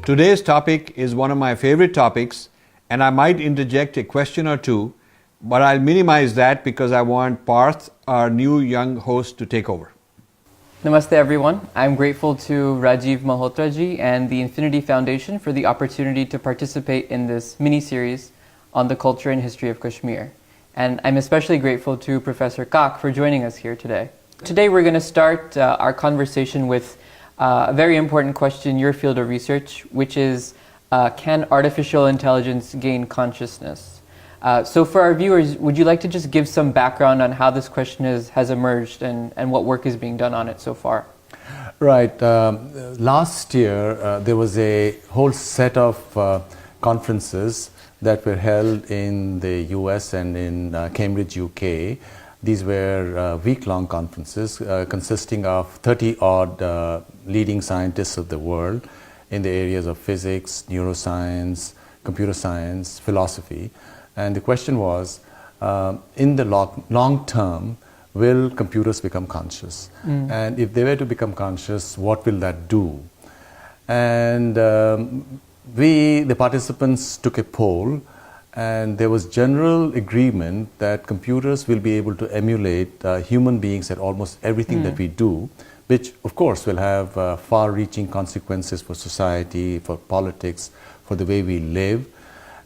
Today's topic is one of my favorite topics, and I might interject a question or two, but I'll minimize that because I want Parth, our new young host, to take over. Namaste everyone. I'm grateful to Rajiv Malhotraji and the Infinity Foundation for the opportunity to participate in this mini-series on the culture and history of Kashmir. And I'm especially grateful to Professor Kak for joining us here today. Today we're going to start our conversation with a very important question in your field of research, which is, can artificial intelligence gain consciousness? So for our viewers, would you like to just give some background on how this question has emerged and what work is being done on it so far? Right. Last year, there was a whole set of conferences that were held in the US and in Cambridge, UK. These were week-long conferences consisting of 30-odd leading scientists of the world in the areas of physics, neuroscience, computer science, philosophy. And the question was, in the long term, will computers become conscious? And if they were to become conscious, what will that do? And the participants took a poll, and there was general agreement that computers will be able to emulate human beings at almost everything that we do, which of course will have far-reaching consequences for society, for politics, for the way we live.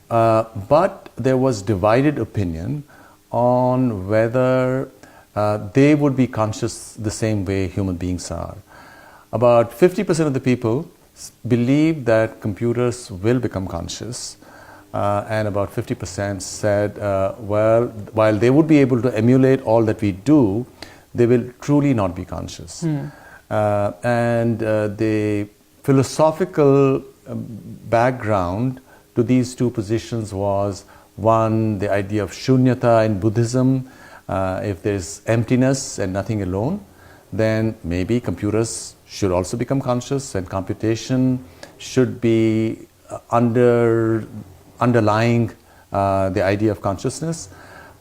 But there was divided opinion on whether they would be conscious the same way human beings are. About 50% of the people believe that computers will become conscious. And about 50% said, well, while they would be able to emulate all that we do, they will truly not be conscious. And the philosophical background to these two positions was, one, the idea of shunyata in Buddhism. If there's emptiness and nothing alone, then maybe computers should also become conscious, and computation should be underlying the idea of consciousness,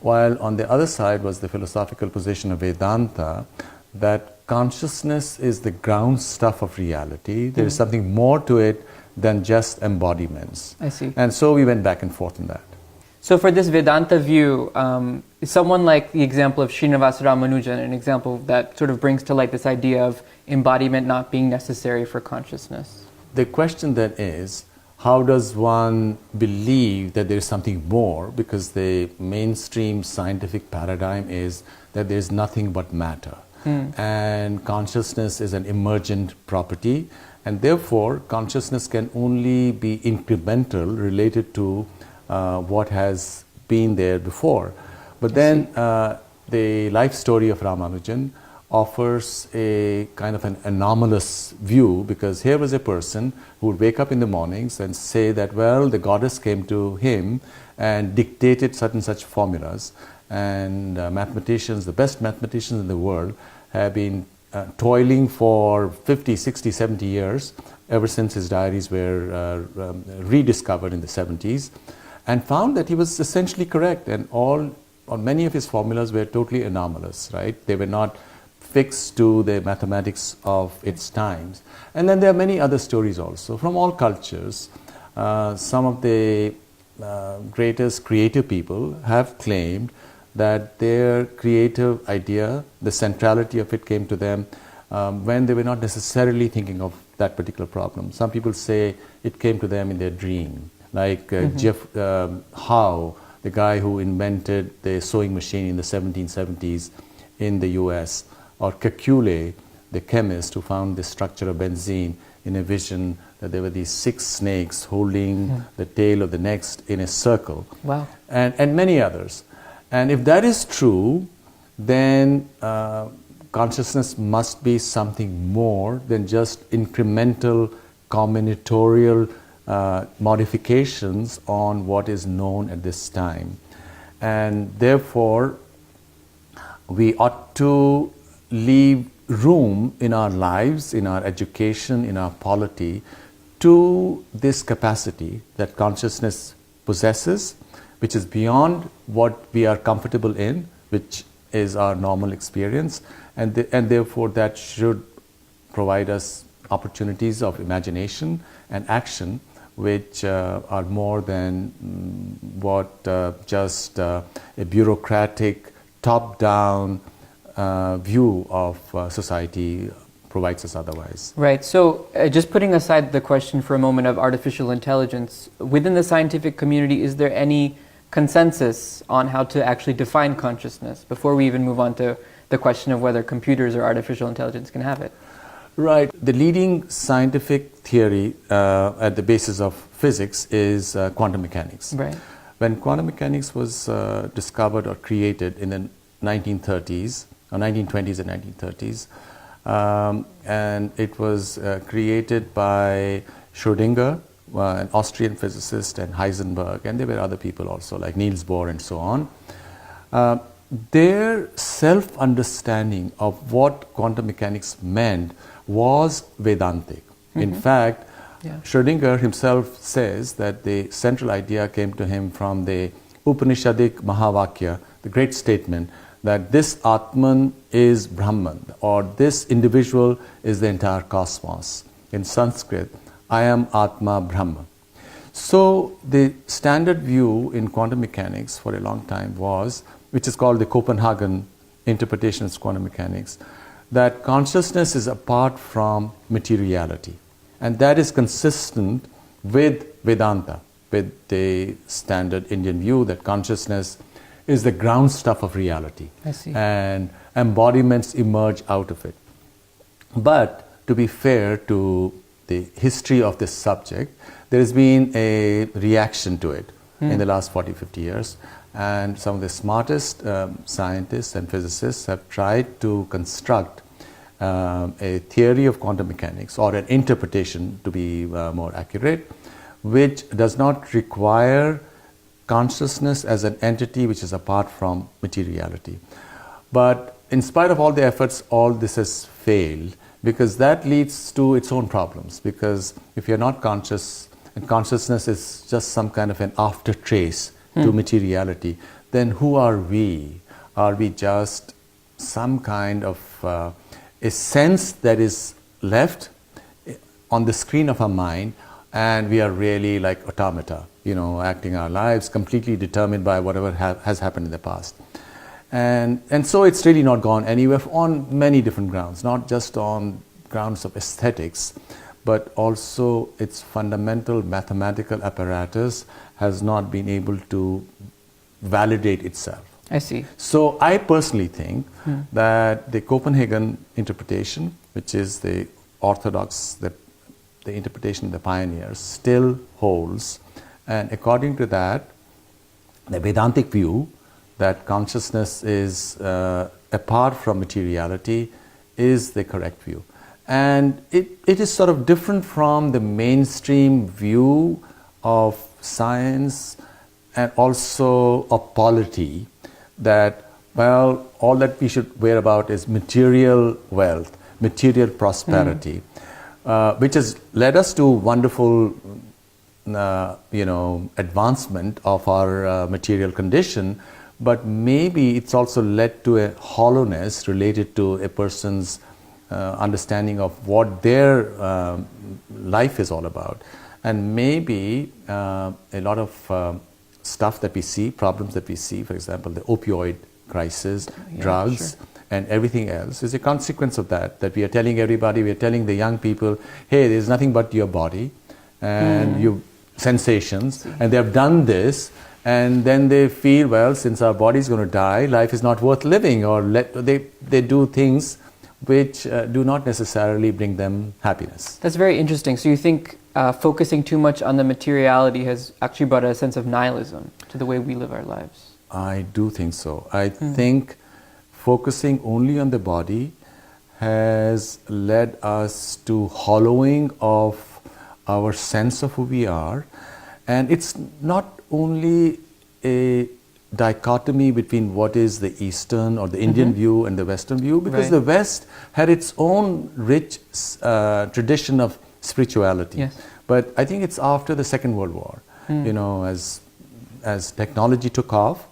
while on the other side was the philosophical position of Vedanta, that consciousness is the ground stuff of reality. There is something more to it than just embodiments. I see. And so we went back and forth on that. So for this Vedanta view, someone like the example of Srinivasa Ramanujan, an example that sort of brings to light this idea of embodiment not being necessary for consciousness. The question then is, how does one believe that there is something more? Because the mainstream scientific paradigm is that there is nothing but matter. And consciousness is an emergent property, and therefore consciousness can only be incremental related to what has been there before. But then the life story of Ramanujan offers a kind of an anomalous view, because here was a person who would wake up in the mornings and say that, well, the goddess came to him and dictated such and such formulas, and mathematicians, the best mathematicians in the world, have been toiling for 50, 60, 70 years, ever since his diaries were rediscovered in the 70s, and found that he was essentially correct, and many of his formulas were totally anomalous, right? They were not fixed to the mathematics of its times. And then there are many other stories also from all cultures. Some of the greatest creative people have claimed that their creative idea, the centrality of it, came to them when they were not necessarily thinking of that particular problem. Some people say it came to them in their dream, like Jeff Howe, the guy who invented the sewing machine in the 1770s in the US, or Kekule, the chemist who found the structure of benzene in a vision that there were these 6 snakes holding the tail of the next in a circle. Wow. And many others. And if that is true, then consciousness must be something more than just incremental combinatorial modifications on what is known at this time. And therefore, we ought to leave room in our lives, in our education, in our polity, to this capacity that consciousness possesses, which is beyond what we are comfortable in, which is our normal experience, and therefore that should provide us opportunities of imagination and action which are more than what just a bureaucratic, top-down view of society provides us otherwise. Right. So, just putting aside the question for a moment of artificial intelligence, within the scientific community, is there any consensus on how to actually define consciousness before we even move on to the question of whether computers or artificial intelligence can have it? Right. The leading scientific theory at the basis of physics is quantum mechanics. Right. When quantum mechanics was discovered or created in the 1930s, or 1920s and 1930s, and it was created by Schrödinger, an Austrian physicist, and Heisenberg, and there were other people also like Niels Bohr and so on. Their self-understanding of what quantum mechanics meant was Vedantic. In fact, Schrödinger himself says that the central idea came to him from the Upanishadic Mahavakya, the great statement that this Atman is Brahman, or this individual is the entire cosmos. In Sanskrit, I am Atma Brahma. So the standard view in quantum mechanics for a long time was, which is called the Copenhagen interpretation of quantum mechanics, that consciousness is apart from materiality. And that is consistent with Vedanta, with the standard Indian view that consciousness is the ground stuff of reality. I see. And embodiments emerge out of it. But to be fair to the history of this subject, there has been a reaction to it in the last 40, 50 years. And some of the smartest scientists and physicists have tried to construct a theory of quantum mechanics, or an interpretation to be more accurate, which does not require consciousness as an entity which is apart from materiality. But in spite of all the efforts, all this has failed, because that leads to its own problems. Because if you're not conscious, and consciousness is just some kind of an after trace to materiality, then who are we? Are we just some kind of a sense that is left on the screen of our mind, and we are really like automata, acting our lives completely determined by whatever has happened in the past. And so it's really not gone anywhere on many different grounds, not just on grounds of aesthetics, but also its fundamental mathematical apparatus has not been able to validate itself. I see. So I personally think that the Copenhagen interpretation, which is the orthodox, the interpretation of the pioneers, still holds. And according to that, the Vedantic view that consciousness is apart from materiality is the correct view. And it is sort of different from the mainstream view of science and also of polity, that, well, all that we should worry about is material wealth, material prosperity, which has led us to wonderful advancement of our material condition, but maybe it's also led to a hollowness related to a person's understanding of what their life is all about. And maybe a lot of stuff that we see, problems that we see, for example, the opioid crisis, drugs, and everything else is a consequence of that we are telling everybody, we are telling the young people, hey, there's nothing but your body and your sensations, and they have done this, and then they feel, well, since our body is going to die, life is not worth living, or they do things which do not necessarily bring them happiness. That's very interesting. So you think focusing too much on the materiality has actually brought a sense of nihilism to the way we live our lives? I do think so. I think focusing only on the body has led us to hollowing of our sense of who we are. And it's not only a dichotomy between what is the Eastern or the Indian view and the Western view, because the West had its own rich tradition of spirituality. Yes. But I think it's after the Second World War, as technology took off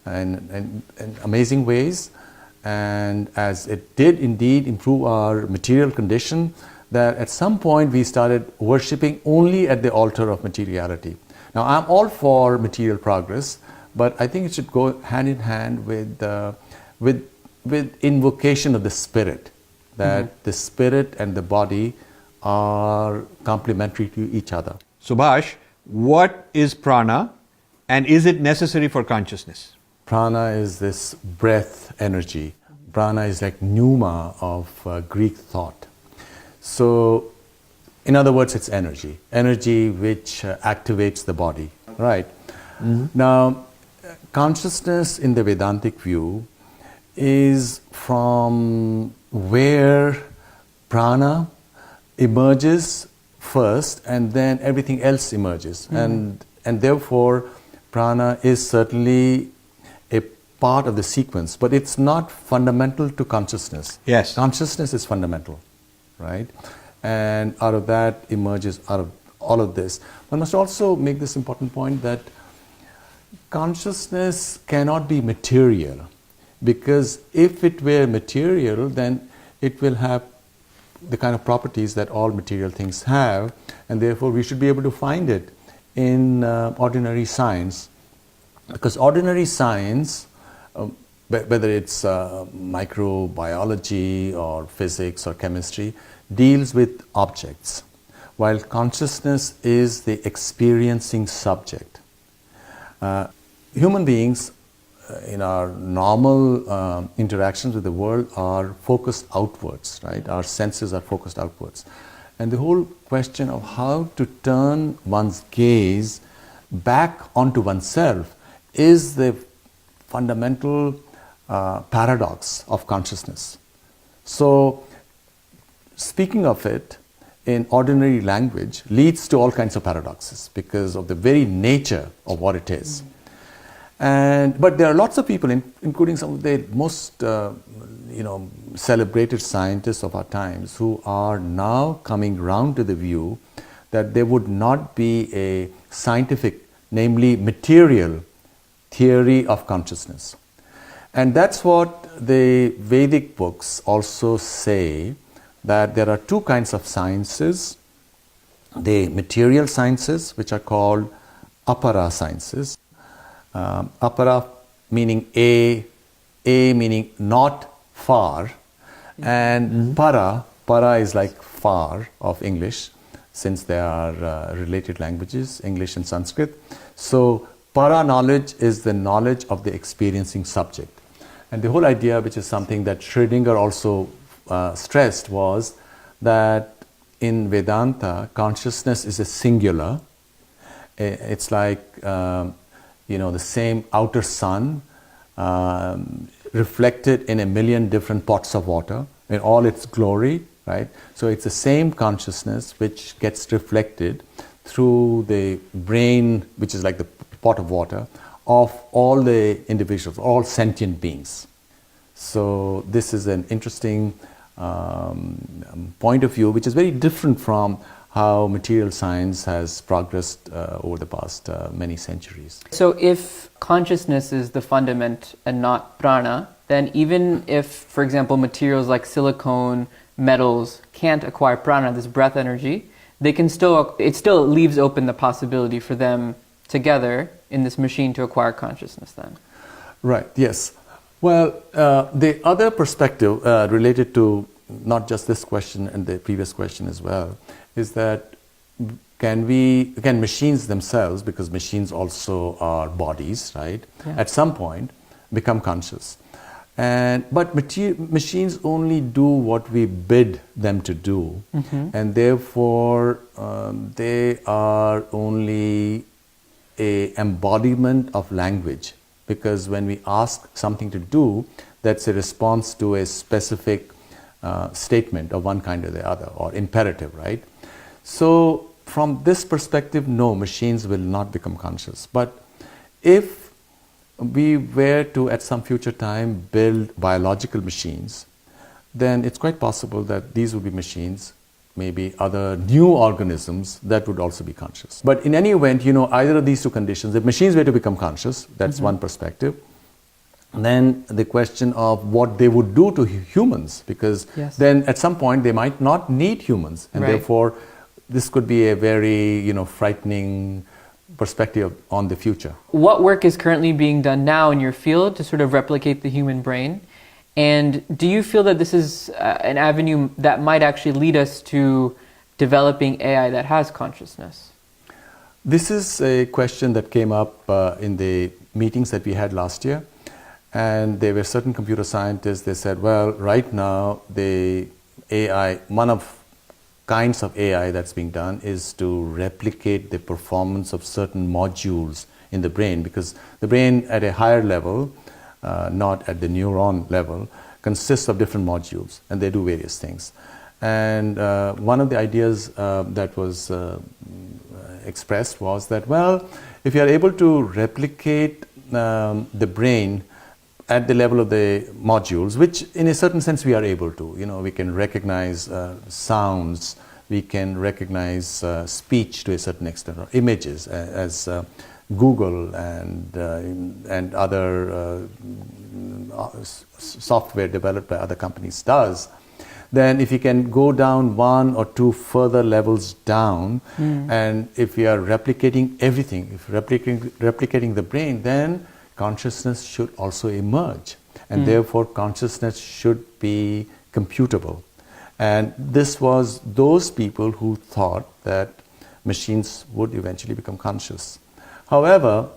in amazing ways, and as it did indeed improve our material condition, that at some point we started worshipping only at the altar of materiality. Now, I'm all for material progress, but I think it should go hand in hand with invocation of the spirit, that the spirit and the body are complementary to each other. Subhash, what is prana and is it necessary for consciousness? Prana is this breath energy. Prana is like pneuma of Greek thought. So, in other words, it's energy which activates the body, right? Now, consciousness in the Vedantic view is from where prana emerges first and then everything else emerges. And therefore, prana is certainly a part of the sequence, but it's not fundamental to consciousness. Yes. Consciousness is fundamental, right? And out of that emerges, out of all of this. One must also make this important point that consciousness cannot be material, because if it were material, then it will have the kind of properties that all material things have, and therefore we should be able to find it in ordinary science. Because ordinary science, whether it's microbiology or physics or chemistry, deals with objects, while consciousness is the experiencing subject. Human beings in our normal interactions with the world are focused outwards, right? Our senses are focused outwards. And the whole question of how to turn one's gaze back onto oneself is the fundamental paradox of consciousness. So, speaking of it in ordinary language leads to all kinds of paradoxes because of the very nature of what it is. But there are lots of people, including some of the most celebrated scientists of our times, who are now coming round to the view that there would not be a scientific, namely material, theory of consciousness. And that's what the Vedic books also say, that there are two kinds of sciences: the material sciences, which are called apara sciences. Apara meaning a meaning not far, and para is like far of English, since they are related languages, English and Sanskrit. So para knowledge is the knowledge of the experiencing subject. And the whole idea, which is something that Schrödinger also stressed, was that in Vedanta, consciousness is a singular. It's like the same outer sun reflected in a million different pots of water in all its glory, right? So it's the same consciousness which gets reflected through the brain, which is like the pot of water, of all the individuals, all sentient beings. So this is an interesting point of view, which is very different from how material science has progressed over the past many centuries. So if consciousness is the fundament and not prana, then even if, for example, materials like silicone, metals can't acquire prana, this breath energy, it still leaves open the possibility for them together in this machine to acquire consciousness then. Right, yes. Well, the other perspective related to not just this question and the previous question as well, is that can machines themselves, because machines also are bodies, right, at some point become conscious. But machines only do what we bid them to do, and therefore they are only an embodiment of language, because when we ask something to do, that's a response to a specific statement of one kind or the other, or imperative, right? So from this perspective, no, machines will not become conscious. But if we were to, at some future time, build biological machines, then it's quite possible that these would be machines, maybe other new organisms that would also be conscious. But in any event, either of these two conditions, if machines were to become conscious, that's one perspective. then the question of what they would do to humans, because Yes. then at some point they might not need humans, and Right. therefore this could be a very frightening perspective on the future. What work is currently being done now in your field to sort of replicate the human brain? And do you feel that this is an avenue that might actually lead us to developing AI that has consciousness? This is a question that came up in the meetings that we had last year, and there were certain computer scientists. They said, well, right now the AI, one of kinds of AI that's being done is to replicate the performance of certain modules in the brain, because the brain at a higher level, not at the neuron level, consists of different modules, and they do various things. And one of the ideas that was expressed was that, well, if you are able to replicate the brain at the level of the modules, which in a certain sense we are able to, we can recognize sounds, we can recognize speech to a certain extent, or images, as Google and other software developed by other companies does. Then if you can go down one or two further levels down, and if we are replicating everything, if replicating the brain, then consciousness should also emerge, and therefore consciousness should be computable. And this was those people who thought that machines would eventually become conscious. However,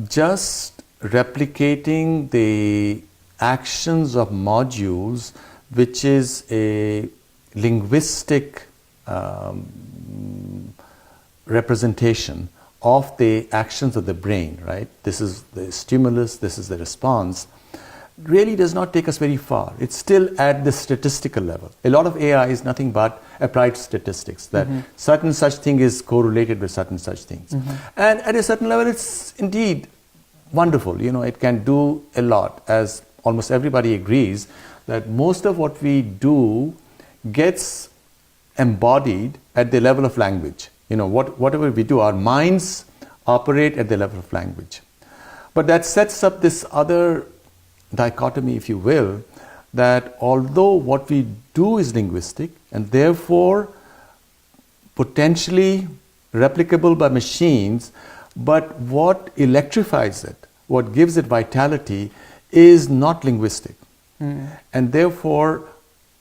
just replicating the actions of modules, which is a linguistic representation of the actions of the brain, right? This is the stimulus, this is the response, really does not take us very far. It's still at the statistical level. A lot of AI is nothing but applied statistics, that certain such thing is correlated with certain such things. And at a certain level, it's indeed wonderful. It can do a lot, as almost everybody agrees that most of what we do gets embodied at the level of language. Whatever we do, our minds operate at the level of language. But that sets up this other dichotomy, if you will, that although what we do is linguistic and therefore potentially replicable by machines, but what electrifies it, what gives it vitality, is not linguistic. And therefore,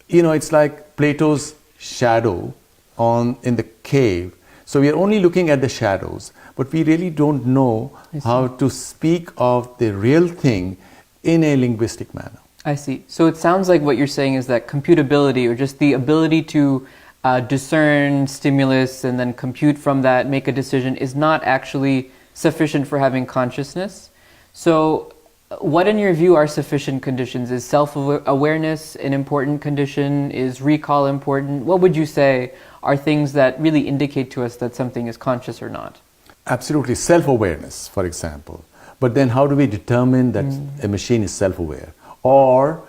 it's like Plato's shadow in the cave. So we are only looking at the shadows, but we really don't know how to speak of the real thing in a linguistic manner. I see. So it sounds like what you're saying is that computability, or just the ability to discern stimulus and then compute from that, make a decision, is not actually sufficient for having consciousness. So what, in your view, are sufficient conditions? Is self-awareness an important condition? Is recall important? What would you say are things that really indicate to us that something is conscious or not? Absolutely. Self-awareness, for example. But then how do we determine that a machine is self-aware? Or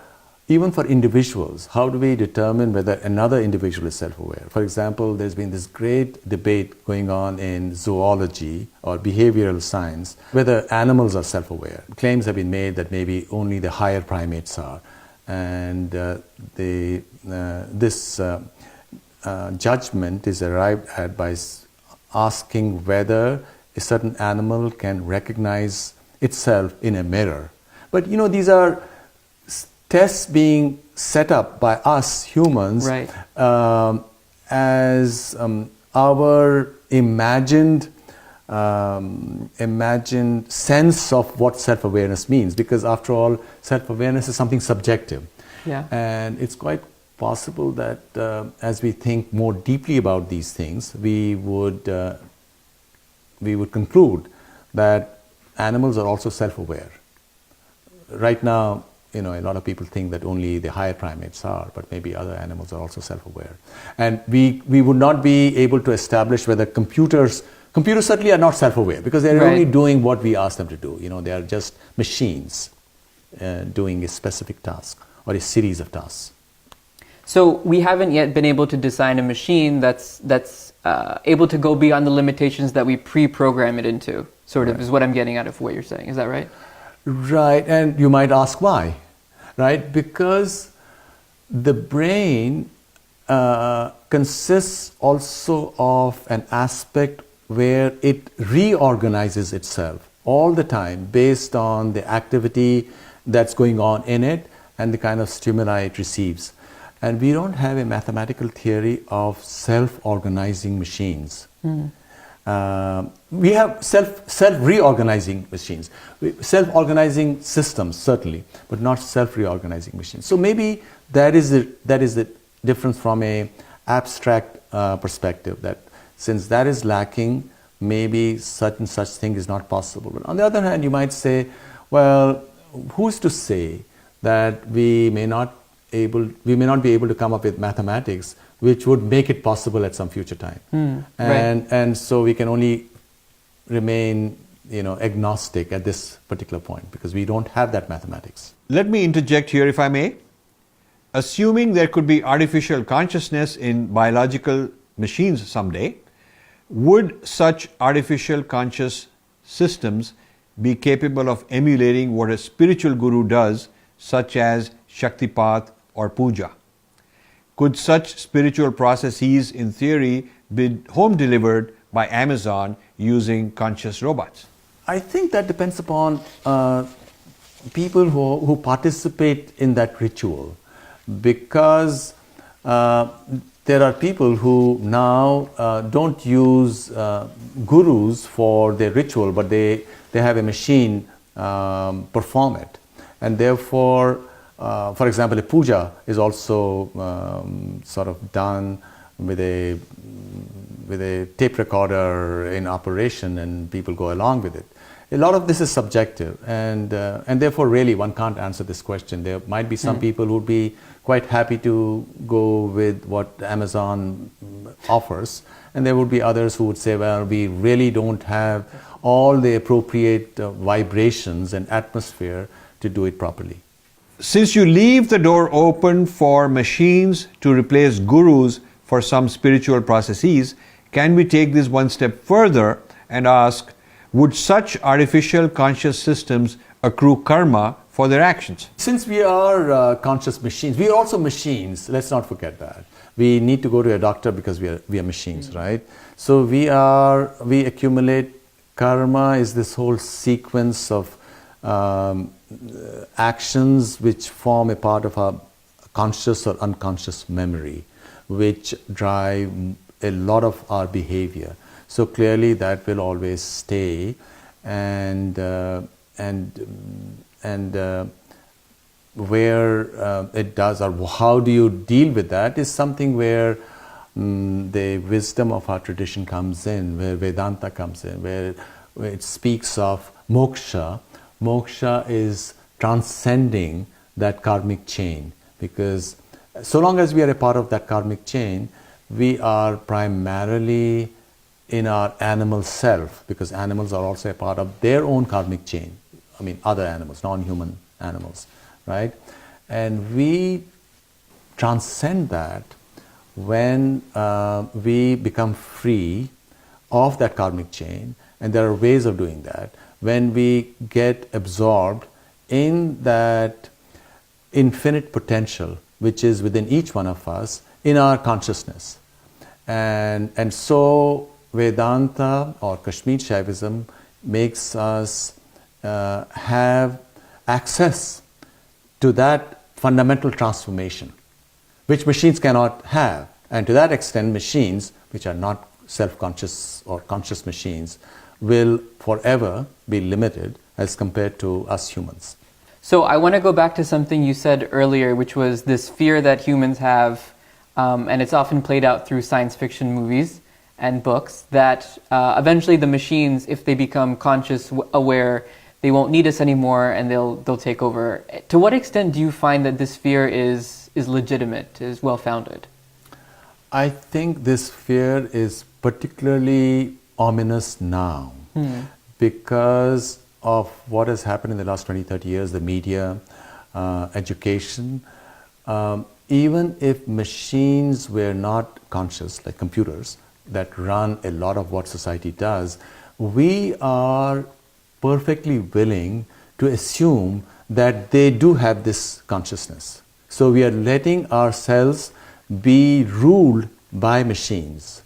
even for individuals, how do we determine whether another individual is self-aware? For example, there's been this great debate going on in zoology or behavioral science, whether animals are self-aware. Claims have been made that maybe only the higher primates are. And this judgment is arrived at by asking whether a certain animal can recognize itself in a mirror. But these are tests being set up by us humans, right, as our imagined sense of what self-awareness means, because after all, self-awareness is something subjective. Yeah. And it's quite possible that as we think more deeply about these things, we would conclude that animals are also self-aware. Right now, a lot of people think that only the higher primates are, but maybe other animals are also self-aware. And we would not be able to establish whether computers certainly are not self-aware, because they're Right. only doing what we ask them to do. They are just machines doing a specific task or a series of tasks. So we haven't yet been able to design a machine that's able to go beyond the limitations that we pre-program it into, sort of, Right. is what I'm getting out of what you're saying. Is that right? Right, and you might ask why, right? Because the brain consists also of an aspect where it reorganizes itself all the time based on the activity that's going on in it and the kind of stimuli it receives. And we don't have a mathematical theory of self-organizing machines. We have self-reorganizing machines, self-organizing systems certainly, but not self-reorganizing machines. So maybe that is the difference from a abstract perspective, that since that is lacking, maybe such and such thing is not possible. But on the other hand, you might say, well, who's to say that we may not be able to come up with mathematics which would make it possible at some future time. And so we can only remain agnostic at this particular point because we don't have that mathematics. Let me interject here, if I may. Assuming there could be artificial consciousness in biological machines someday, would such artificial conscious systems be capable of emulating what a spiritual guru does, such as Shaktipat or Puja? Could such spiritual processes, in theory, be home delivered by Amazon using conscious robots? I think that depends upon people who participate in that ritual, because there are people who now don't use gurus for their ritual, but they have a machine perform it. And therefore, for example, a puja is also sort of done with a tape recorder in operation, and people go along with it. A lot of this is subjective, and therefore really one can't answer this question. There might be some people who would be quite happy to go with what Amazon offers, and there would be others who would say, well, we really don't have all the appropriate vibrations and atmosphere to do it properly. Since you leave the door open for machines to replace gurus for some spiritual processes, can we take this one step further and ask, would such artificial conscious systems accrue karma for their actions? Since we are conscious machines, we are also machines. Let's not forget that. We need to go to a doctor because we are machines, right? So we accumulate karma is this whole sequence of actions which form a part of our conscious or unconscious memory, which drive a lot of our behavior. So clearly that will always stay, and where it does, or how do you deal with that, is something where the wisdom of our tradition comes in, where Vedanta comes in, where it speaks of moksha. Moksha is transcending that karmic chain, because so long as we are a part of that karmic chain, we are primarily in our animal self, because animals are also a part of their own karmic chain. I mean, other animals, non-human animals, right? And we transcend that when we become free of that karmic chain, and there are ways of doing that. When we get absorbed in that infinite potential which is within each one of us in our consciousness. And so Vedanta or Kashmir Shaivism makes us have access to that fundamental transformation, which machines cannot have. And to that extent, machines, which are not self-conscious or conscious machines, will forever be limited as compared to us humans. So I want to go back to something you said earlier, which was this fear that humans have, and it's often played out through science fiction movies and books, that eventually the machines, if they become conscious, aware, they won't need us anymore and they'll take over. To what extent do you find that this fear is legitimate, is well-founded? I think this fear is particularly ominous now because of what has happened in the last 20, 30 years, the media, education. Even if machines were not conscious, like computers, that run a lot of what society does, we are perfectly willing to assume that they do have this consciousness. So we are letting ourselves be ruled by machines.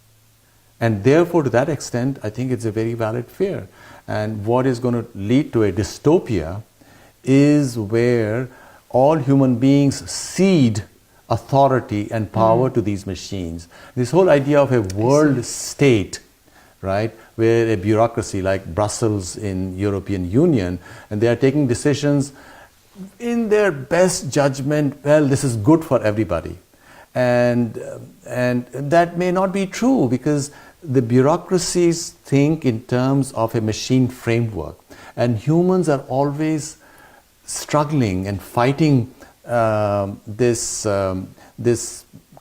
And therefore, to that extent, I think it's a very valid fear. And what is going to lead to a dystopia is where all human beings cede authority and power to these machines. This whole idea of a world state, right, where a bureaucracy like Brussels in European Union, and they are taking decisions in their best judgment, well, this is good for everybody. And that may not be true, because the bureaucracies think in terms of a machine framework, and humans are always struggling and fighting this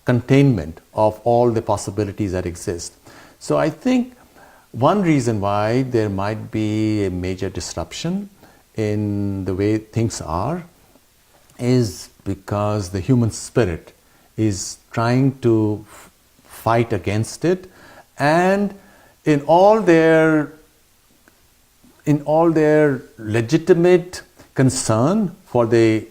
containment of all the possibilities that exist. So I think one reason why there might be a major disruption in the way things are is because the human spirit is trying to fight against it, and in all their legitimate concern for the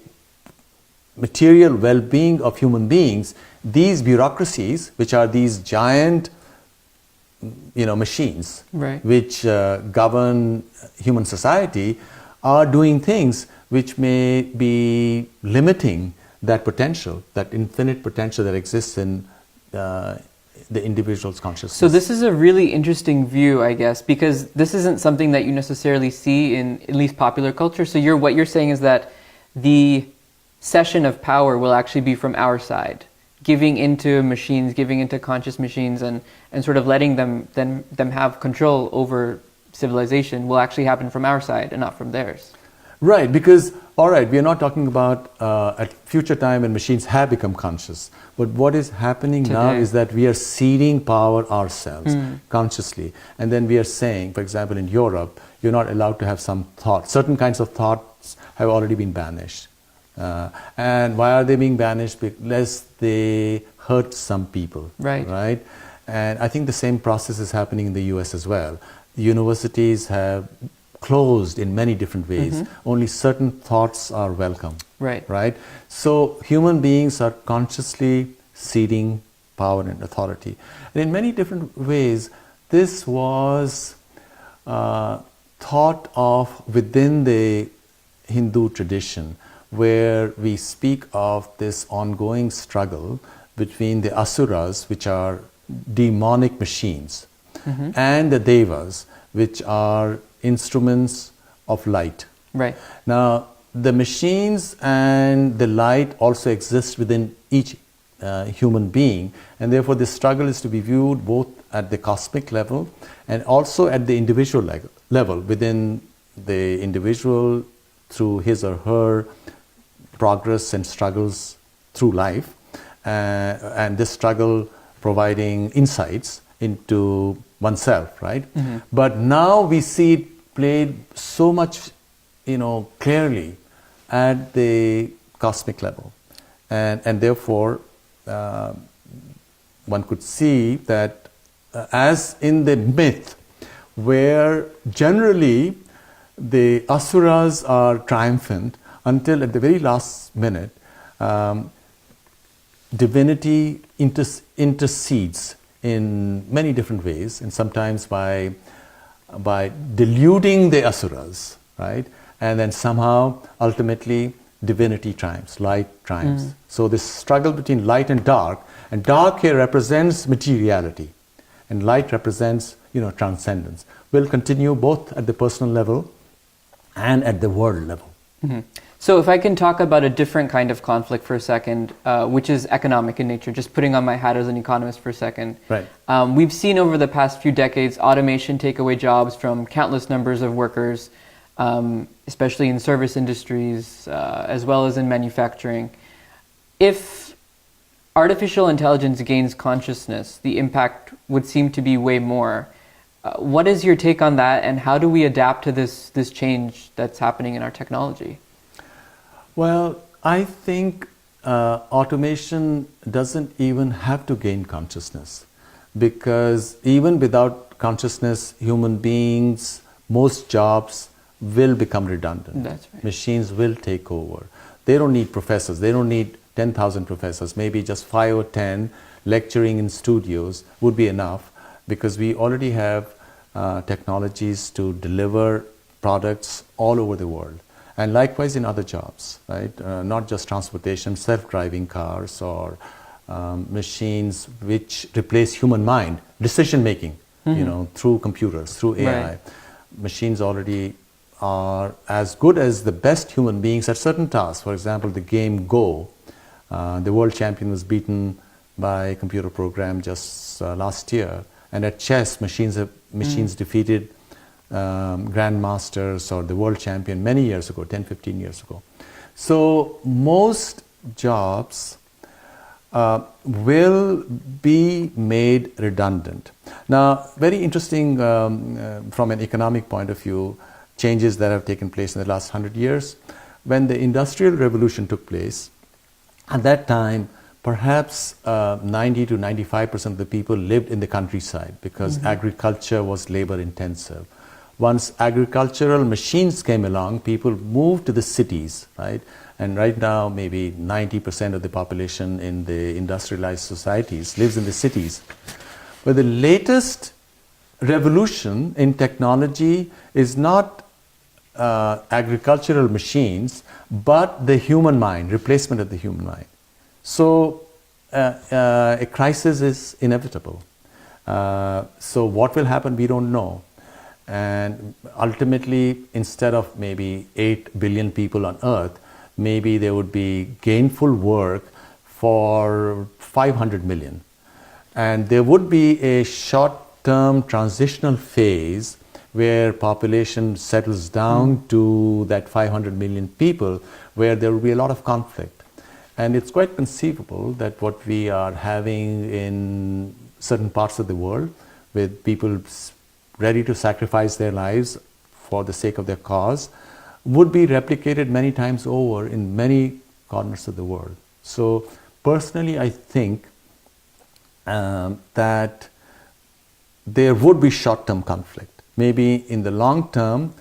material well-being of human beings, these bureaucracies, which are these giant machines, Right. which govern human society, are doing things which may be limiting that potential, that infinite potential that exists in the individual's consciousness. So this is a really interesting view, I guess, because this isn't something that you necessarily see in at least popular culture. So what you're saying is that the cession of power will actually be from our side, giving into machines, giving into conscious machines, and sort of letting them have control over civilization will actually happen from our side and not from theirs. Right, because, all right, we are not talking about a future time when machines have become conscious. But what is happening now Today. is that we are ceding power ourselves consciously. And then we are saying, for example, in Europe, you're not allowed to have some thoughts. Certain kinds of thoughts have already been banished. And why are they being banished? Because they hurt some people. Right. And I think the same process is happening in the US as well. Universities have closed in many different ways. Only certain thoughts are welcome. Right. So human beings are consciously ceding power and authority. And in many different ways, this was thought of within the Hindu tradition, where we speak of this ongoing struggle between the asuras, which are demonic machines, and the devas, which are instruments of light. Right. Now, the machines and the light also exist within each human being, and therefore this struggle is to be viewed both at the cosmic level and also at the individual level, within the individual through his or her progress and struggles through life, and this struggle providing insights into oneself, right? But now we see it played so much, clearly at the cosmic level, and therefore one could see that as in the myth, where generally the asuras are triumphant until at the very last minute, divinity intercedes in many different ways, and sometimes by deluding the asuras, right? And then somehow, ultimately, divinity triumphs, light triumphs. So this struggle between light and dark here represents materiality, and light represents, transcendence, will continue both at the personal level and at the world level. So if I can talk about a different kind of conflict for a second, which is economic in nature, just putting on my hat as an economist for a second. Right. We've seen over the past few decades automation take away jobs from countless numbers of workers, especially in service industries, as well as in manufacturing. If artificial intelligence gains consciousness, the impact would seem to be way more. What is your take on that, and how do we adapt to this change that's happening in our technology? Well, I think automation doesn't even have to gain consciousness, because even without consciousness, human beings, most jobs will become redundant. That's right. Machines will take over. They don't need professors. They don't need 10,000 professors. Maybe just 5 or 10 lecturing in studios would be enough, because we already have technologies to deliver products all over the world. And likewise in other jobs, right? Not just transportation, self-driving cars or machines which replace human mind, decision making, through computers, through AI. Right. Machines already are as good as the best human beings at certain tasks. For example, the game Go, the world champion was beaten by a computer program just last year. And at chess, machines defeated grandmasters or the world champion many years ago, 10, 15 years ago. So most jobs will be made redundant. Now, very interesting from an economic point of view, changes that have taken place in the last 100 years. When the Industrial Revolution took place, at that time, perhaps 90 to 95% of the people lived in the countryside because agriculture was labor intensive. Once agricultural machines came along, people moved to the cities, right? And right now, maybe 90% of the population in the industrialized societies lives in the cities. But the latest revolution in technology is not agricultural machines, but the human mind, replacement of the human mind. So a crisis is inevitable. So what will happen, we don't know. And ultimately, instead of maybe 8 billion people on Earth, maybe there would be gainful work for 500 million. And there would be a short-term transitional phase where population settles down to that 500 million people, where there will be a lot of conflict. And it's quite conceivable that what we are having in certain parts of the world, with people ready to sacrifice their lives for the sake of their cause, would be replicated many times over in many corners of the world. So personally, I think that there would be short-term conflict. Maybe in the long term,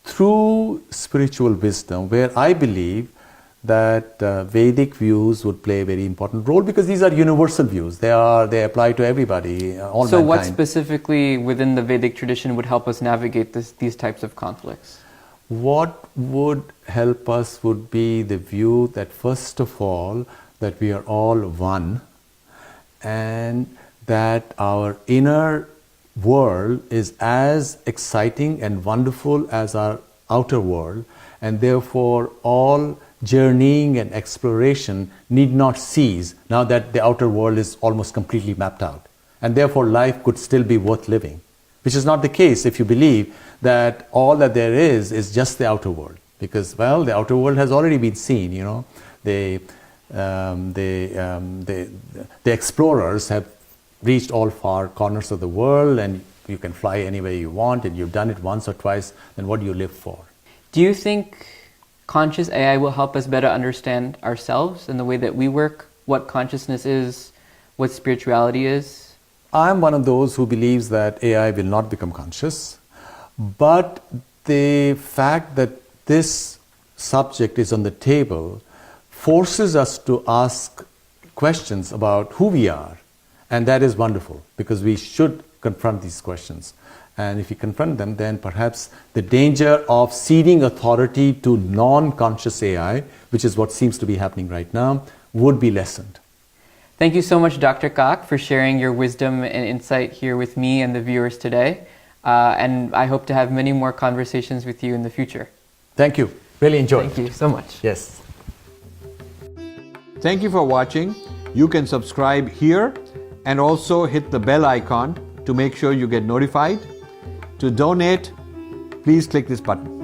through spiritual wisdom, where I believe that Vedic views would play a very important role, because these are universal views. They apply to everybody, all So mankind. what specifically within the Vedic tradition would help us navigate these types of conflicts? What would help us would be the view that, first of all, that we are all one, and that our inner world is as exciting and wonderful as our outer world, and therefore all journeying and exploration need not cease now that the outer world is almost completely mapped out. And therefore life could still be worth living, which is not the case if you believe that all that there is just the outer world. Because, well, the outer world has already been seen, The explorers have reached all far corners of the world, and you can fly anywhere you want, and you've done it once or twice, then what do you live for? Do you think conscious AI will help us better understand ourselves and the way that we work, what consciousness is, what spirituality is? I'm one of those who believes that AI will not become conscious, but the fact that this subject is on the table forces us to ask questions about who we are. And that is wonderful, because we should confront these questions. And if we confront them, then perhaps the danger of ceding authority to non-conscious AI, which is what seems to be happening right now, would be lessened. Thank you so much, Dr. Kak, for sharing your wisdom and insight here with me and the viewers today. And I hope to have many more conversations with you in the future. Thank you. Really enjoyed it. Thank you so much. Yes. Thank you for watching. You can subscribe here and also hit the bell icon to make sure you get notified. To donate, please click this button.